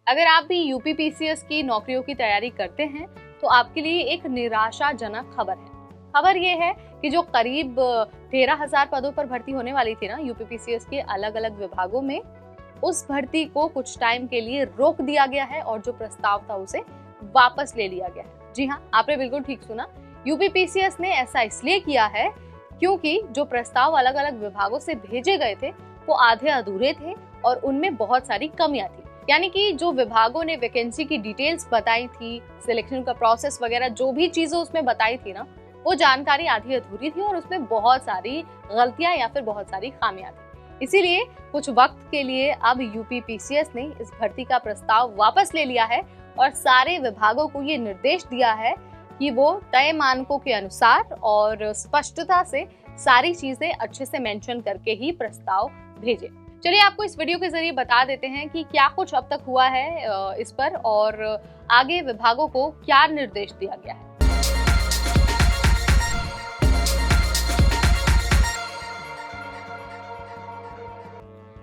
अगर आप भी यूपीपीसीएस की नौकरियों की तैयारी करते हैं तो आपके लिए एक निराशाजनक खबर है। खबर ये है कि जो करीब 13,000 पदों पर भर्ती होने वाली थी ना यूपीपीसीएस के अलग अलग विभागों में, उस भर्ती को कुछ टाइम के लिए रोक दिया गया है और जो प्रस्ताव था उसे वापस ले लिया गया है। जी हाँ, आपने बिल्कुल ठीक सुना। यूपीपीसीएस ने ऐसा इसलिए किया है क्योंकि जो प्रस्ताव अलग अलग विभागों से भेजे गए थे वो आधे अधूरे थे और उनमें बहुत सारी कमियां थी। यानी कि जो विभागों ने वैकेंसी की डिटेल्स बताई थी, सिलेक्शन का प्रोसेस वगैरह जो भी चीजें उसमें बताई थी ना, वो जानकारी आधी अधूरी थी और उसमें बहुत सारी गलतियां या फिर बहुत सारी खामियां थी। इसीलिए कुछ वक्त के लिए अब यूपीपीसीएस ने इस भर्ती का प्रस्ताव वापस ले लिया है और सारे विभागों को ये निर्देश दिया है कि वो तय मानकों के अनुसार और स्पष्टता से सारी चीजें अच्छे से मेंशन करके ही प्रस्ताव भेजें। चलिए आपको इस वीडियो के जरिए बता देते हैं कि क्या कुछ अब तक हुआ है इस पर और आगे विभागों को क्या निर्देश दिया गया है।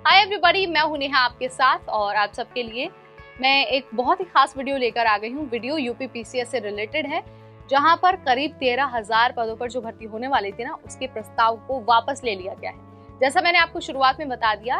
हाय एवरीबॉडी, मैं हूं नेहा आपके साथ और आप सबके लिए मैं एक बहुत ही खास वीडियो लेकर आ गई हूं। वीडियो यूपीपीसीएस से रिलेटेड है, जहां पर करीब 13,000 पदों पर जो भर्ती होने वाली थी ना, उसके प्रस्ताव को वापस ले लिया गया है। जैसा मैंने आपको शुरुआत में बता दिया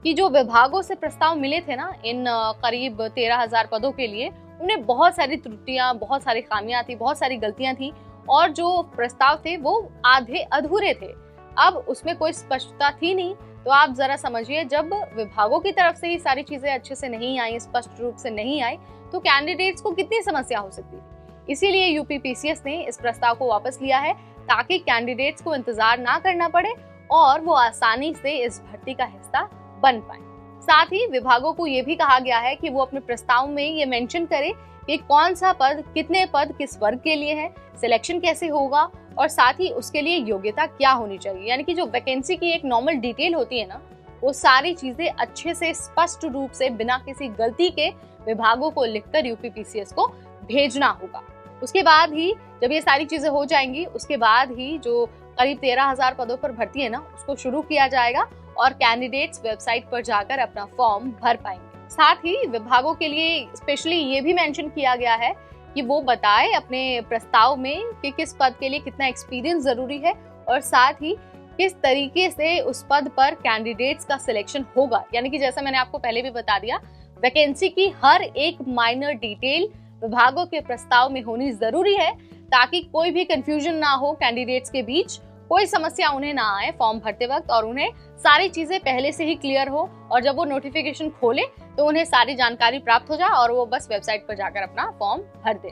कि जो विभागों से प्रस्ताव मिले थे ना इन करीब 13,000 पदों के लिए, उनमें बहुत सारी त्रुटियां, बहुत सारी खामियां थी, बहुत सारी गलतियां थी और जो प्रस्ताव थे वो आधे अधूरे थे। अब उसमें कोई स्पष्टता थी नहीं। तो आप जरा समझिए, जब विभागों की तरफ से ही सारी चीजें अच्छे से नहीं आई, स्पष्ट रूप से नहीं आई, तो कैंडिडेट्स को कितनी समस्या हो सकती थी। इसीलिए यूपीपीसीएस ने इस प्रस्ताव को वापस लिया है ताकि कैंडिडेट्स को इंतजार ना करना पड़े और वो आसानी से इस भर्ती का हिस्सा बन पाए। साथ ही विभागों को ये भी कहा गया है कि वो अपने प्रस्ताव में ये मेंशन करे कि कौन सा पद, कितने पद किस वर्ग के लिए है, सिलेक्शन कैसे होगा और साथ ही उसके लिए योग्यता क्या होनी चाहिए। यानी कि जो वैकेंसी की एक नॉर्मल डिटेल होती है ना, वो सारी चीजें अच्छे से स्पष्ट रूप से बिना किसी गलती के विभागों को लिखकर यूपीपीसीएस को भेजना होगा। उसके बाद ही जब ये सारी चीजें हो जाएंगी, उसके बाद ही जो करीब 13,000 पदों पर भर्ती है ना, उसको शुरू किया जाएगा और कैंडिडेट्स वेबसाइट पर जाकर अपना फॉर्म भर पाएंगे। साथ ही विभागों के लिए स्पेशली ये भी मेंशन किया गया है कि वो बताए अपने प्रस्ताव में कि किस पद के लिए कितना एक्सपीरियंस जरूरी है और साथ ही किस तरीके से उस पद पर कैंडिडेट्स का सिलेक्शन होगा। यानी कि जैसा मैंने आपको पहले भी बता दिया, वैकेंसी की हर एक माइनर डिटेल विभागों के प्रस्ताव में होनी जरूरी है ताकि कोई भी कंफ्यूजन ना हो कैंडिडेट्स के बीच, कोई समस्या उन्हें ना आए फॉर्म भरते वक्त और उन्हें सारी चीजें पहले से ही क्लियर हो और जब वो नोटिफिकेशन खोले तो उन्हें सारी जानकारी प्राप्त हो जाए और वो बस वेबसाइट पर जाकर अपना फॉर्म भर दे।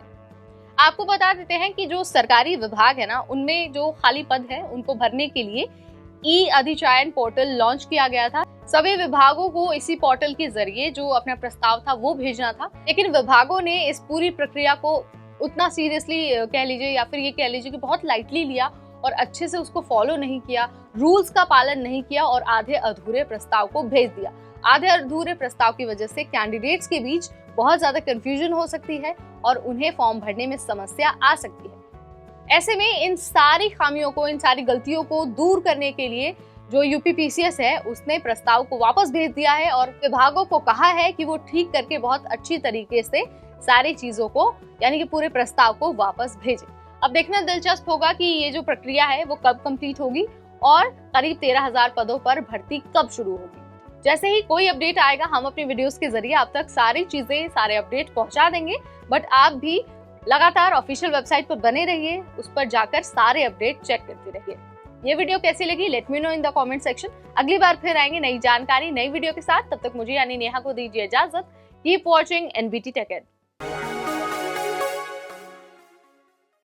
आपको बता देते हैं कि जो सरकारी विभाग है ना, उनमें जो खाली पद है उनको भरने के लिए ई अधिचयन पोर्टल लॉन्च किया गया था। सभी विभागों को इसी पोर्टल के जरिए जो अपना प्रस्ताव था वो भेजना था, लेकिन विभागों ने इस पूरी प्रक्रिया को उतना सीरियसली कह लीजिए या फिर ये कह लीजिए कि बहुत लाइटली लिया और अच्छे से उसको फॉलो नहीं किया, रूल्स का पालन नहीं किया और आधे अधूरे प्रस्ताव को भेज दिया। आधे अधूरे प्रस्ताव की वजह से कैंडिडेट्स के बीच बहुत ज्यादा कंफ्यूजन हो सकती है और उन्हें फॉर्म भरने में समस्या आ सकती है। ऐसे में इन सारी खामियों को, इन सारी गलतियों को दूर करने के लिए जो यूपीपीसीएस है उसने प्रस्ताव को वापस भेज दिया है और विभागों को कहा है कि वो ठीक करके बहुत अच्छी तरीके से सारी चीजों को, यानी कि पूरे प्रस्ताव को वापस भेजें। अब देखना दिलचस्प होगा कि ये जो प्रक्रिया है वो कब कंप्लीट होगी और करीब 13,000 पदों पर भर्ती कब शुरू होगी। जैसे ही कोई अपडेट आएगा हम अपनी वीडियोस के जरिए आप तक सारी चीजें, सारे अपडेट पहुंचा देंगे। बट आप भी लगातार ऑफिशियल वेबसाइट पर बने रहिए, उस पर जाकर सारे अपडेट चेक करते रहिए। ये वीडियो कैसी लगी let me know in the comment section. अगली बार फिर आएंगे नई जानकारी, नई वीडियो के साथ। तब तक मुझे यानी नेहा को दीजिए इजाजत। Keep watching NBT tech add.